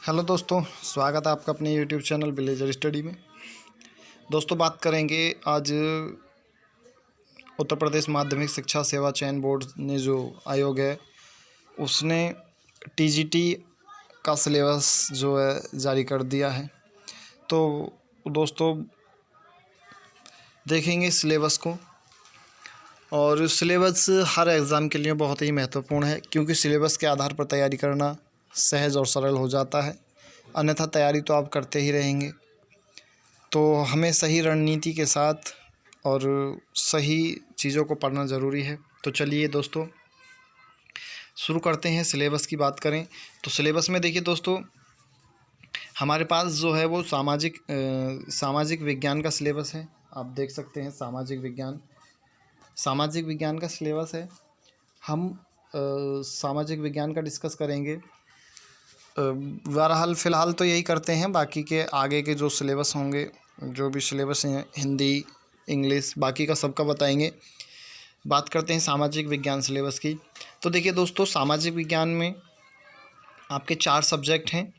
Hello दोस्तों, स्वागत है आपका अपने यूट्यूब चैनल विलेजर स्टडी में। दोस्तों, बात करेंगे आज उत्तर प्रदेश माध्यमिक शिक्षा सेवा चयन बोर्ड ने जो आयोग है उसने टीजीटी का सिलेबस जो है जारी कर दिया है। तो दोस्तों देखेंगे सिलेबस को, और सिलेबस हर एग्ज़ाम के लिए बहुत ही महत्वपूर्ण है, क्योंकि सिलेबस के आधार पर तैयारी करना सहज और सरल हो जाता है। अन्यथा तैयारी तो आप करते ही रहेंगे। तो हमें सही रणनीति के साथ और सही चीज़ों को पढ़ना ज़रूरी है। तो चलिए दोस्तों शुरू करते हैं। सिलेबस की बात करें तो सिलेबस में देखिए दोस्तों, हमारे पास जो है वो सामाजिक विज्ञान का सिलेबस है। आप देख सकते हैं सामाजिक विज्ञान का सिलेबस है। हम सामाजिक विज्ञान का डिस्कस करेंगे। बहरहाल फ़िलहाल तो यही करते हैं, बाकी के आगे के जो सिलेबस होंगे, जो भी सिलेबस हैं, हिंदी, इंग्लिश, बाकी का सबका बताएंगे। बात करते हैं सामाजिक विज्ञान सिलेबस की। तो देखिए दोस्तों, सामाजिक विज्ञान में आपके 4 सब्जेक्ट हैं।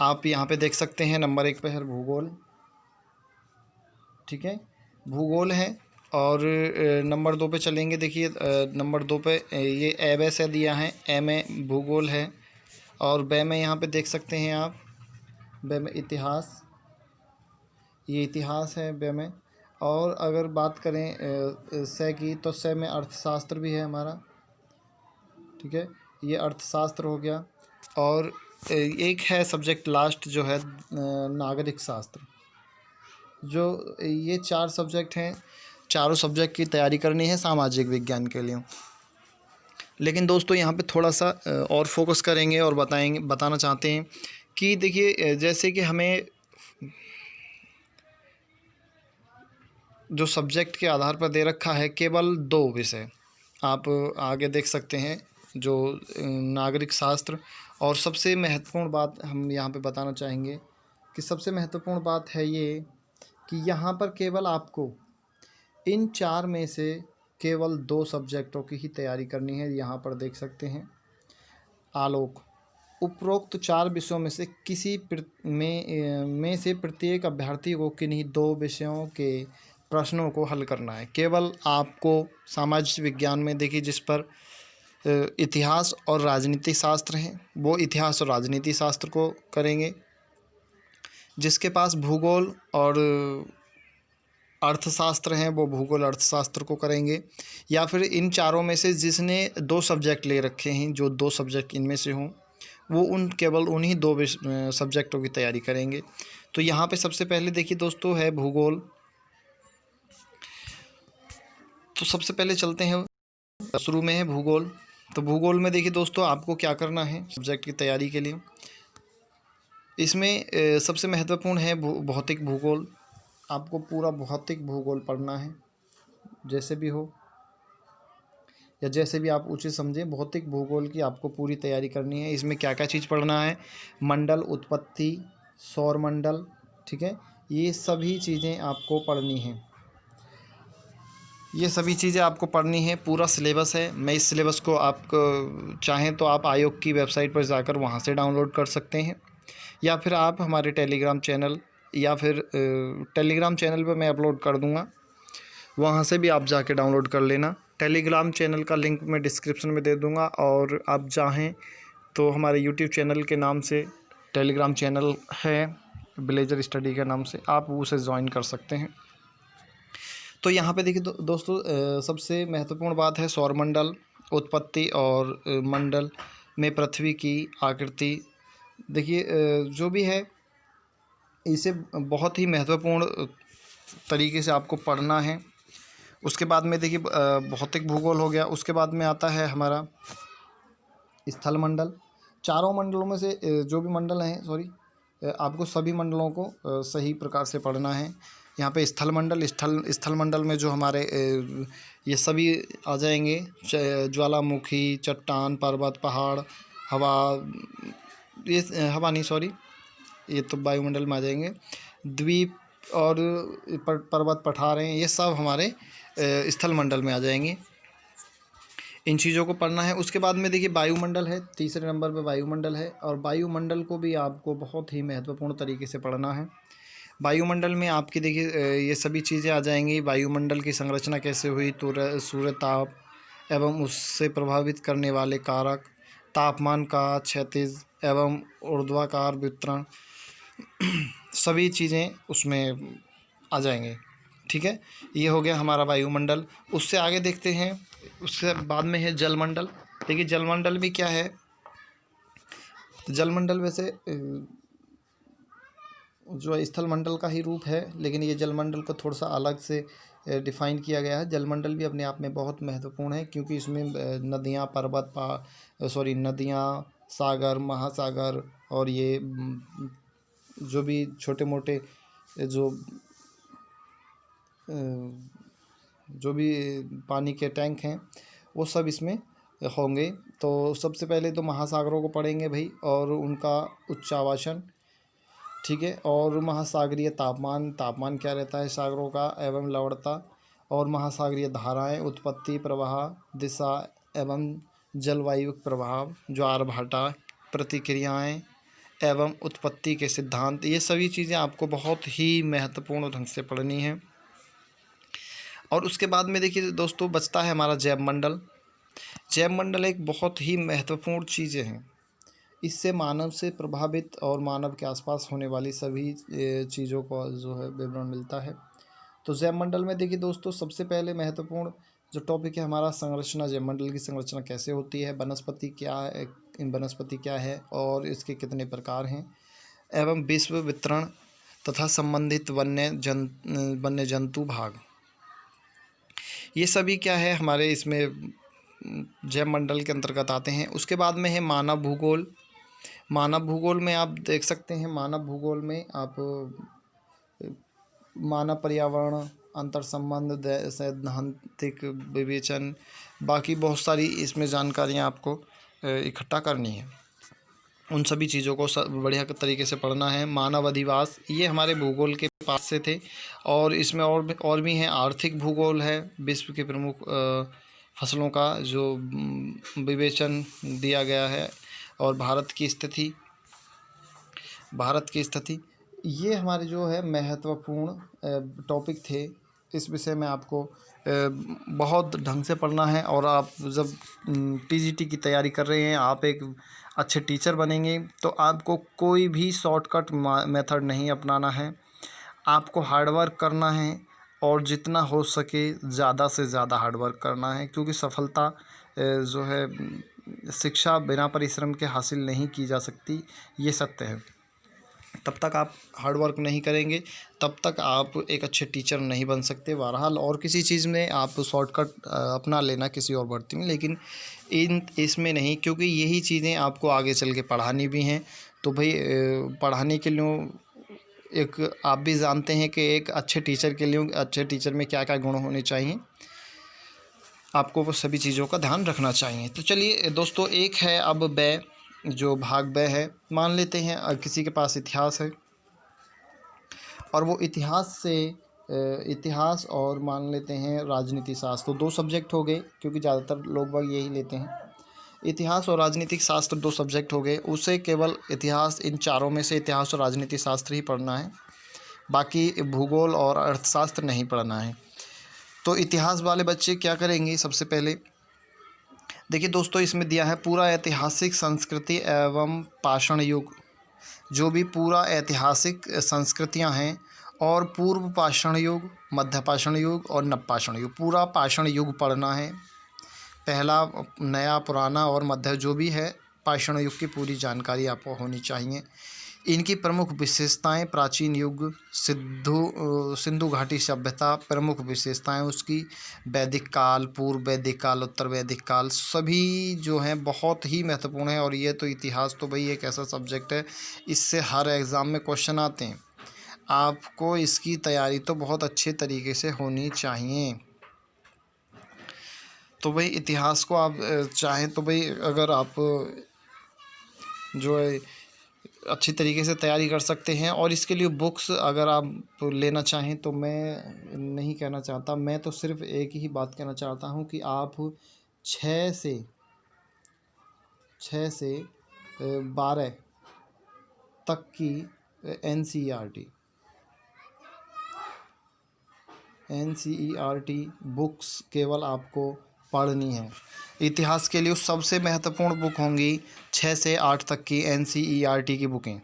आप यहाँ पे देख सकते हैं। नंबर 1 पे है भूगोल, ठीक है, भूगोल है। और नंबर 2 पे चलेंगे। देखिए नंबर 2 पे ये ए से दिया है, ए में भूगोल है। और ब में यहाँ पे देख सकते हैं आप, ब में इतिहास, ये इतिहास है ब में। और अगर बात करें स की, तो स में अर्थशास्त्र भी है हमारा, ठीक है, ये अर्थशास्त्र हो गया। और एक है सब्जेक्ट लास्ट जो है नागरिक शास्त्र। जो ये 4 सब्जेक्ट हैं, चारों सब्जेक्ट की तैयारी करनी है सामाजिक विज्ञान के लिए। लेकिन दोस्तों यहाँ पे थोड़ा सा और फोकस करेंगे और बताना चाहते हैं कि देखिए, जैसे कि हमें जो सब्जेक्ट के आधार पर दे रखा है केवल 2 विषय। आप आगे देख सकते हैं, जो नागरिक शास्त्र। और सबसे महत्वपूर्ण बात हम यहाँ पे बताना चाहेंगे कि सबसे महत्वपूर्ण बात है ये कि यहाँ पर केवल आपको इन 4 में से केवल 2 सब्जेक्टों की ही तैयारी करनी है। यहाँ पर देख सकते हैं आलोक। उपरोक्त 4 विषयों में से किसी में से प्रत्येक अभ्यर्थी को किन्हीं 2 विषयों के प्रश्नों को हल करना है। केवल आपको सामाजिक विज्ञान में देखिए, जिस पर इतिहास और राजनीति शास्त्र हैं, वो इतिहास और राजनीति शास्त्र को करेंगे। जिसके पास भूगोल और अर्थशास्त्र हैं, वो भूगोल अर्थशास्त्र को करेंगे। या फिर इन चारों में से जिसने 2 सब्जेक्ट ले रखे हैं, जो 2 सब्जेक्ट इनमें से हों, वो केवल उन्हीं 2 सब्जेक्टों की तैयारी करेंगे। तो यहाँ पे सबसे पहले देखिए दोस्तों है भूगोल। तो सबसे पहले चलते हैं, शुरू में है भूगोल। तो भूगोल में देखिए दोस्तों, आपको क्या करना है सब्जेक्ट की तैयारी के लिए। इसमें सबसे महत्वपूर्ण है भौतिक भूगोल। आपको पूरा भौतिक भूगोल पढ़ना है, जैसे भी हो या जैसे भी आप उचित समझें। भौतिक भूगोल की आपको पूरी तैयारी करनी है। इसमें क्या क्या चीज़ पढ़ना है, मंडल, उत्पत्ति, सौर मंडल, ठीक है, ये सभी चीज़ें आपको पढ़नी हैं। ये सभी चीज़ें आपको पढ़नी है। पूरा सिलेबस है। मैं इस सिलेबस को आप चाहें तो आप आयोग की वेबसाइट पर जाकर वहाँ से डाउनलोड कर सकते हैं, या फिर आप हमारे टेलीग्राम चैनल या फिर टेलीग्राम चैनल पर मैं अपलोड कर दूँगा, वहाँ से भी आप जाके डाउनलोड कर लेना। टेलीग्राम चैनल का लिंक मैं डिस्क्रिप्शन में दे दूँगा, और आप चाहें तो हमारे यूट्यूब चैनल के नाम से टेलीग्राम चैनल है विलेजर स्टडी के नाम से, आप उसे ज्वाइन कर सकते हैं। तो यहाँ पे देखिए दोस्तों, सबसे महत्वपूर्ण बात है सौरमंडल, उत्पत्ति और मंडल में पृथ्वी की आकृति। देखिए जो भी है, इसे बहुत ही महत्वपूर्ण तरीके से आपको पढ़ना है। उसके बाद में देखिए भौतिक भूगोल हो गया। उसके बाद में आता है हमारा स्थल मंडल। चारों मंडलों में से जो भी मंडल हैं, आपको सभी मंडलों को सही प्रकार से पढ़ना है। यहाँ पे स्थल मंडल में जो हमारे ये सभी आ जाएंगे, ज्वालामुखी, चट्टान, पर्वत, पहाड़, हवा, ये हवा नहीं, सॉरी, ये तो वायुमंडल में आ जाएंगे। द्वीप और पर्वत, पठार हैं, ये सब हमारे स्थल मंडल में आ जाएंगे। इन चीज़ों को पढ़ना है। उसके बाद में देखिए वायुमंडल है, तीसरे नंबर पे वायुमंडल है, और वायुमंडल को भी आपको बहुत ही महत्वपूर्ण तरीके से पढ़ना है। वायुमंडल में आपकी देखिए ये सभी चीज़ें आ जाएंगी। वायुमंडल की संरचना कैसे हुई, तो सूर्य ताप एवं उससे प्रभावित करने वाले कारक, तापमान का क्षैतिज एवं ऊर्ध्वाधर वितरण, सभी चीज़ें उसमें आ जाएंगे। ठीक है, ये हो गया हमारा वायुमंडल। उससे आगे देखते हैं, उसके बाद में है जलमंडल। देखिए जलमंडल भी क्या है, जलमंडल वैसे जो स्थल मंडल का ही रूप है, लेकिन ये जलमंडल को थोड़ा सा अलग से डिफ़ाइन किया गया है। जलमंडल भी अपने आप में बहुत महत्वपूर्ण है, क्योंकि इसमें नदियाँ, पर्वत, नदियाँ, सागर, महासागर, और ये जो भी छोटे मोटे जो जो भी पानी के टैंक हैं वो सब इसमें होंगे। तो सबसे पहले तो महासागरों को पढ़ेंगे भाई, और उनका उच्चावासन। ठीक है, और महासागरीय तापमान, तापमान क्या रहता है सागरों का, एवं लवणता, और महासागरीय धाराएं, उत्पत्ति, प्रवाह, दिशा एवं जलवायु प्रभाव, ज्वारभाटा, प्रतिक्रियाएं एवं उत्पत्ति के सिद्धांत, ये सभी चीज़ें आपको बहुत ही महत्वपूर्ण ढंग से पढ़नी है। और उसके बाद में देखिए दोस्तों बचता है हमारा जैव मंडल। जैव मंडल एक बहुत ही महत्वपूर्ण चीज़ें हैं। इससे मानव से प्रभावित और मानव के आसपास होने वाली सभी चीज़ों को जो है विवरण मिलता है। तो जैव मंडल में देखिए दोस्तों सबसे पहले महत्वपूर्ण जो टॉपिक है हमारा संरचना, जैव मंडल की संरचना कैसे होती है, वनस्पति क्या है, वनस्पति क्या है और इसके कितने प्रकार हैं, एवं विश्व वितरण तथा संबंधित वन्य जंतु भाग, ये सभी क्या है हमारे इसमें जैव मंडल के अंतर्गत आते हैं। उसके बाद में है मानव भूगोल। मानव भूगोल में आप देख सकते हैं, मानव भूगोल में आप मानव पर्यावरण, अंतर संबंध, सैद्धांतिक विवेचन, बाकी बहुत सारी इसमें जानकारियाँ आपको इकट्ठा करनी है। उन सभी चीज़ों को बढ़िया तरीके से पढ़ना है। मानव अधिवास, ये हमारे भूगोल के पास से थे, और इसमें और भी हैं। आर्थिक भूगोल है, विश्व के प्रमुख फसलों का जो विवेचन दिया गया है, और भारत की स्थिति, ये हमारे जो है महत्वपूर्ण टॉपिक थे। इस विषय में आपको बहुत ढंग से पढ़ना है, और आप जब टीजीटी की तैयारी कर रहे हैं, आप एक अच्छे टीचर बनेंगे, तो आपको कोई भी शॉर्टकट मेथड नहीं अपनाना है। आपको हार्डवर्क करना है, और जितना हो सके ज़्यादा से ज़्यादा हार्डवर्क करना है, क्योंकि सफलता जो है शिक्षा बिना परिश्रम के हासिल नहीं की जा सकती, ये सत्य है। तब तक आप हार्ड वर्क नहीं करेंगे, तब तक आप एक अच्छे टीचर नहीं बन सकते। बहरहाल और किसी चीज़ में आप शॉर्टकट अपना लेना किसी और भर्ती में, लेकिन इसमें नहीं, क्योंकि यही चीज़ें आपको आगे चल के पढ़ानी भी हैं। तो भाई पढ़ाने के लिए एक आप भी जानते हैं कि एक अच्छे टीचर के लिए, अच्छे टीचर में क्या क्या गुण होने चाहिए, आपको वो सभी चीज़ों का ध्यान रखना चाहिए। तो चलिए दोस्तों, एक है अब व्यय, जो भाग व्यय है। मान लेते हैं किसी के पास इतिहास है, और वो इतिहास और मान लेते हैं राजनीति शास्त्र, तो 2 सब्जेक्ट हो गए, क्योंकि ज़्यादातर लोग बाग यही लेते हैं। इतिहास और राजनीतिक शास्त्र 2 सब्जेक्ट हो गए। उसे केवल इतिहास, इन चारों में से इतिहास और राजनीति शास्त्र ही पढ़ना है, बाकी भूगोल और अर्थशास्त्र नहीं पढ़ना है। तो इतिहास वाले बच्चे क्या करेंगे, सबसे पहले देखिए दोस्तों, इसमें दिया है पूरा ऐतिहासिक संस्कृति एवं पाषाण युग, जो भी पूरा ऐतिहासिक संस्कृतियां हैं, और पूर्व पाषाण युग, मध्य पाषाण युग और नव पाषाण युग, पूरा पाषाण युग पढ़ना है। पहला, नया, पुराना और मध्य, जो भी है पाषाण युग की पूरी जानकारी आपको होनी चाहिए। इनकी प्रमुख विशेषताएं, प्राचीन युग, सिंधु घाटी सभ्यता, प्रमुख विशेषताएं उसकी, वैदिक काल, पूर्व वैदिक काल, उत्तर वैदिक काल, सभी जो हैं बहुत ही महत्वपूर्ण है। और ये तो इतिहास तो भाई एक ऐसा सब्जेक्ट है, इससे हर एग्ज़ाम में क्वेश्चन आते हैं। आपको इसकी तैयारी तो बहुत अच्छे तरीके से होनी चाहिए। तो भाई इतिहास को आप चाहें तो भाई अगर आप जो है अच्छी तरीके से तैयारी कर सकते हैं, और इसके लिए बुक्स अगर आप लेना चाहें तो मैं नहीं कहना चाहता, मैं तो सिर्फ एक ही बात कहना चाहता हूं कि आप 6 से 12 तक की एनसीईआरटी बुक्स केवल आपको पढ़नी है। इतिहास के लिए सबसे महत्वपूर्ण बुक होंगी 6 से 8 तक की एनसीईआरटी की बुकें,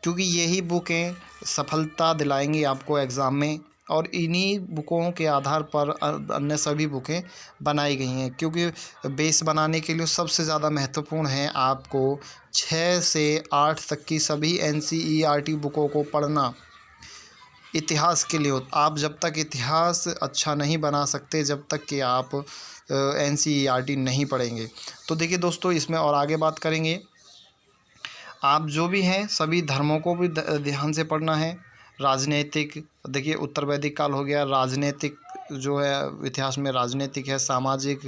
क्योंकि यही बुकें सफलता दिलाएंगी आपको एग्ज़ाम में, और इन्हीं बुकों के आधार पर अन्य सभी बुकें बनाई गई हैं। क्योंकि बेस बनाने के लिए सबसे ज़्यादा महत्वपूर्ण है आपको 6 से 8 तक की सभी एनसीईआरटी बुकों को पढ़ना। इतिहास के लिए आप जब तक इतिहास अच्छा नहीं बना सकते जब तक कि आप एनसीईआरटी नहीं पढ़ेंगे। तो देखिए दोस्तों, इसमें और आगे बात करेंगे। आप जो भी हैं सभी धर्मों को भी ध्यान से पढ़ना है। राजनीतिक, देखिए उत्तर वैदिक काल हो गया, राजनीतिक जो है इतिहास में राजनीतिक है, सामाजिक,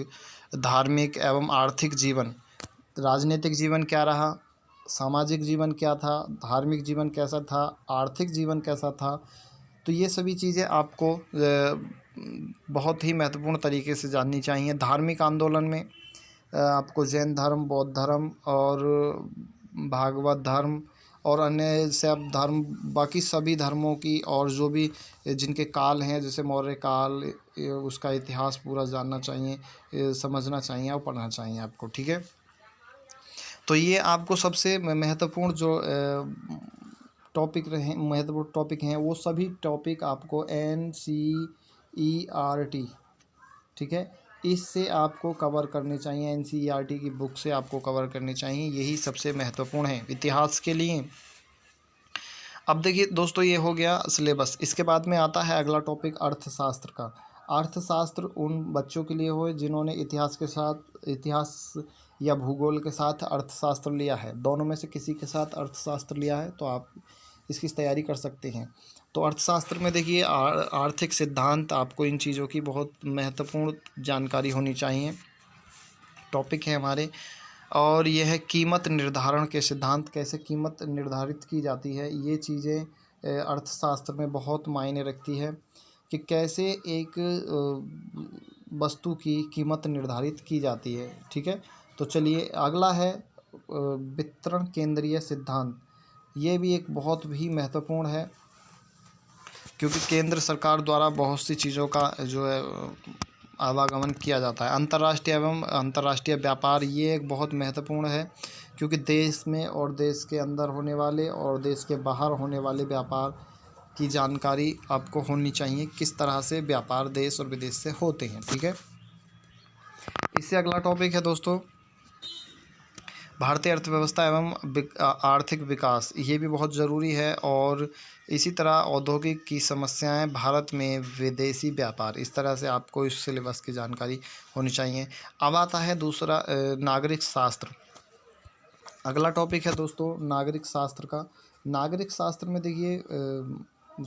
धार्मिक एवं आर्थिक जीवन। राजनीतिक जीवन क्या रहा, सामाजिक जीवन क्या था, धार्मिक जीवन कैसा था, आर्थिक जीवन कैसा था। तो ये सभी चीज़ें आपको बहुत ही महत्वपूर्ण तरीके से जाननी चाहिए। धार्मिक आंदोलन में आपको जैन धर्म, बौद्ध धर्म और भागवत धर्म और अन्य सब धर्म, बाकी सभी धर्मों की, और जो भी जिनके काल हैं जैसे मौर्य काल, उसका इतिहास पूरा जानना चाहिए, समझना चाहिए और पढ़ना चाहिए आपको। ठीक है, तो ये आपको सबसे महत्वपूर्ण जो टॉपिक रहे, महत्वपूर्ण टॉपिक हैं, वो सभी टॉपिक आपको एनसीईआरटी, ठीक है, इससे आपको कवर करने चाहिए। एनसीईआरटी की बुक से आपको कवर करने चाहिए, यही सबसे महत्वपूर्ण है इतिहास के लिए। अब देखिए दोस्तों, ये हो गया सिलेबस। इसके बाद में आता है अगला टॉपिक अर्थशास्त्र का। अर्थशास्त्र उन बच्चों के लिए हो जिन्होंने इतिहास या भूगोल के साथ अर्थशास्त्र लिया है। दोनों में से किसी के साथ अर्थशास्त्र लिया है तो आप इसकी तैयारी कर सकते हैं। तो अर्थशास्त्र में देखिए आर्थिक सिद्धांत, आपको इन चीज़ों की बहुत महत्वपूर्ण जानकारी होनी चाहिए, टॉपिक है हमारे। और यह है कीमत निर्धारण के सिद्धांत, कैसे कीमत निर्धारित की जाती है। ये चीज़ें अर्थशास्त्र में बहुत मायने रखती है कि कैसे एक वस्तु की कीमत निर्धारित की जाती है। ठीक है, तो चलिए अगला है वितरण केंद्रीय सिद्धांत। ये भी एक बहुत ही महत्वपूर्ण है, क्योंकि केंद्र सरकार द्वारा बहुत सी चीज़ों का जो है आवागमन किया जाता है। अंतर्राष्ट्रीय एवं अंतर्राष्ट्रीय व्यापार, ये एक बहुत महत्वपूर्ण है, क्योंकि देश में और देश के अंदर होने वाले और देश के बाहर होने वाले व्यापार की जानकारी आपको होनी चाहिए, किस तरह से व्यापार देश और विदेश से होते हैं। ठीक है, इससे अगला टॉपिक है दोस्तों भारतीय अर्थव्यवस्था एवं आर्थिक विकास। ये भी बहुत ज़रूरी है। और इसी तरह औद्योगिक की समस्याएं, भारत में विदेशी व्यापार, इस तरह से आपको इस सिलेबस की जानकारी होनी चाहिए। अब आता है दूसरा नागरिक शास्त्र। अगला टॉपिक है दोस्तों नागरिक शास्त्र का। नागरिक शास्त्र में देखिए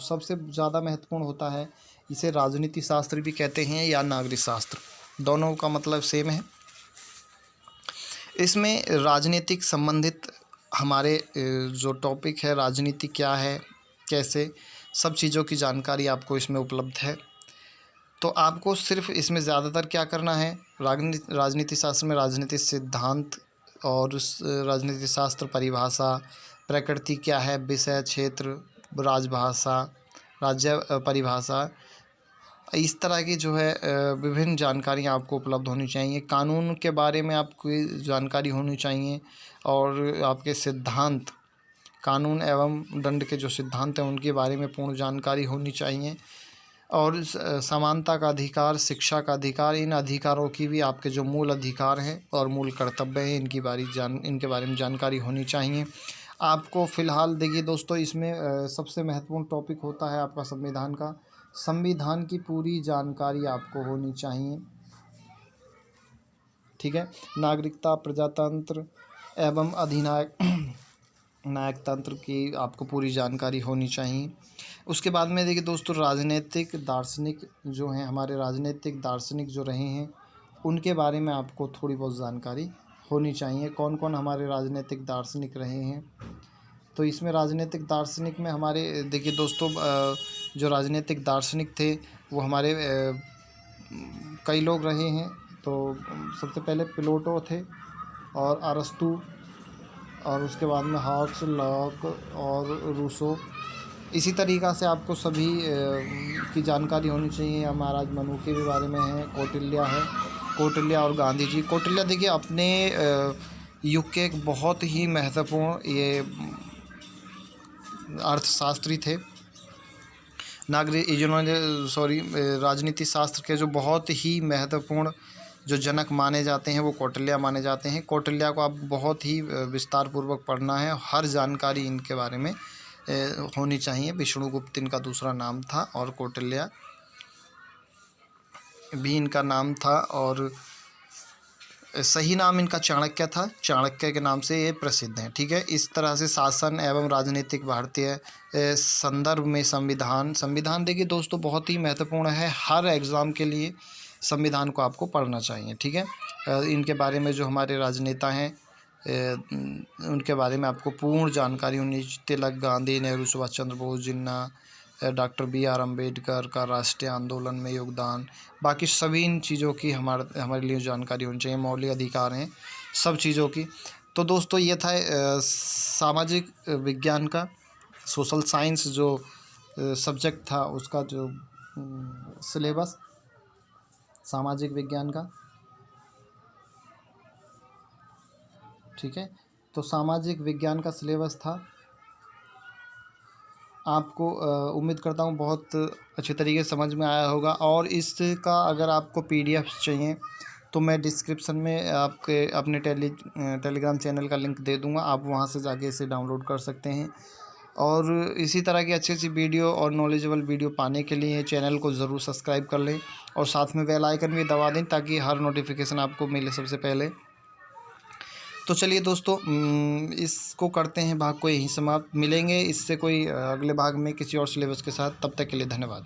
सबसे ज़्यादा महत्वपूर्ण होता है, इसे राजनीति शास्त्र भी कहते हैं या नागरिक शास्त्र, दोनों का मतलब सेम है। इसमें राजनीतिक संबंधित हमारे जो टॉपिक है, राजनीति क्या है, कैसे, सब चीज़ों की जानकारी आपको इसमें उपलब्ध है। तो आपको सिर्फ इसमें ज़्यादातर क्या करना है, राजनीति शास्त्र में राजनीतिक सिद्धांत और राजनीति शास्त्र, परिभाषा, प्रकृति क्या है, विषय क्षेत्र, राजभाषा, राज्य परिभाषा, इस तरह की जो है विभिन्न जानकारियाँ आपको उपलब्ध होनी चाहिए। कानून के बारे में आपको जानकारी होनी चाहिए, और आपके सिद्धांत, कानून एवं दंड के जो सिद्धांत हैं उनके बारे में पूर्ण जानकारी होनी चाहिए। और समानता का अधिकार, शिक्षा का अधिकार, इन अधिकारों की भी आपके जो मूल अधिकार हैं और मूल कर्तव्य हैं इनके बारे में जानकारी होनी चाहिए आपको। फ़िलहाल देखिए दोस्तों, इसमें सबसे महत्वपूर्ण टॉपिक होता है आपका संविधान का। संविधान की पूरी जानकारी आपको होनी चाहिए। ठीक है, नागरिकता, प्रजातंत्र एवं अधिनायक नायक तंत्र की आपको पूरी जानकारी होनी चाहिए। उसके बाद में देखिए दोस्तों राजनीतिक दार्शनिक जो हैं, हमारे राजनीतिक दार्शनिक जो रहे हैं उनके बारे में आपको थोड़ी बहुत जानकारी होनी चाहिए। कौन कौन हमारे राजनीतिक दार्शनिक रहे हैं, तो इसमें राजनीतिक दार्शनिक में हमारे देखिए दोस्तों जो राजनीतिक दार्शनिक थे वो हमारे कई लोग रहे हैं। तो सबसे पहले प्लेटो थे और अरस्तु, और उसके बाद में हॉब्स, लॉक और रूसो। इसी तरीक़ा से आपको सभी की जानकारी होनी चाहिए। महाराज मनु के भी बारे में है, कौटिल्य है, कौटिल्य और गांधी जी। कौटिल्य देखिए अपने युग के एक बहुत ही महत्वपूर्ण ये अर्थशास्त्री थे, राजनीति शास्त्र के जो बहुत ही महत्वपूर्ण जो जनक माने जाते हैं वो कौटिल्य माने जाते हैं। कौटिल्य को आप बहुत ही विस्तार पूर्वक पढ़ना है, हर जानकारी इनके बारे में होनी चाहिए। विष्णुगुप्त इनका दूसरा नाम था और कौटिल्य भी इनका नाम था, और सही नाम इनका चाणक्य था, चाणक्य के नाम से ये प्रसिद्ध हैं। ठीक है, इस तरह से शासन एवं राजनीतिक भारतीय संदर्भ में संविधान देखिए दोस्तों बहुत ही महत्वपूर्ण है, हर एग्ज़ाम के लिए संविधान को आपको पढ़ना चाहिए। ठीक है, इनके बारे में जो हमारे राजनेता हैं उनके बारे में आपको पूर्ण जानकारी होनी। तिलक, गांधी, नेहरू, सुभाष चंद्र बोस, जिन्ना, डॉक्टर BR अम्बेडकर का राष्ट्रीय आंदोलन में योगदान, बाकी सभी इन चीज़ों की हमारे लिए जानकारी होनी चाहिए। मौलिक अधिकार हैं सब चीज़ों की। तो दोस्तों ये था सामाजिक विज्ञान का, सोशल साइंस जो सब्जेक्ट था उसका जो सिलेबस सामाजिक विज्ञान का। ठीक है, तो सामाजिक विज्ञान का सिलेबस था। आपको उम्मीद करता हूँ बहुत अच्छे तरीके से समझ में आया होगा, और इसका अगर आपको PDF चाहिए तो मैं डिस्क्रिप्शन में आपके अपने टेलीग्राम चैनल का लिंक दे दूँगा, आप वहाँ से जाके इसे डाउनलोड कर सकते हैं। और इसी तरह की अच्छी वीडियो और नॉलेजेबल वीडियो पाने के लिए चैनल को ज़रूर सब्सक्राइब कर लें और साथ में बेल आइकन भी दबा दें ताकि हर नोटिफिकेशन आपको मिले सबसे पहले। तो चलिए दोस्तों इसको करते हैं भाग को यहीं समाप्त। मिलेंगे इससे कोई अगले भाग में किसी और सिलेबस के साथ, तब तक के लिए धन्यवाद।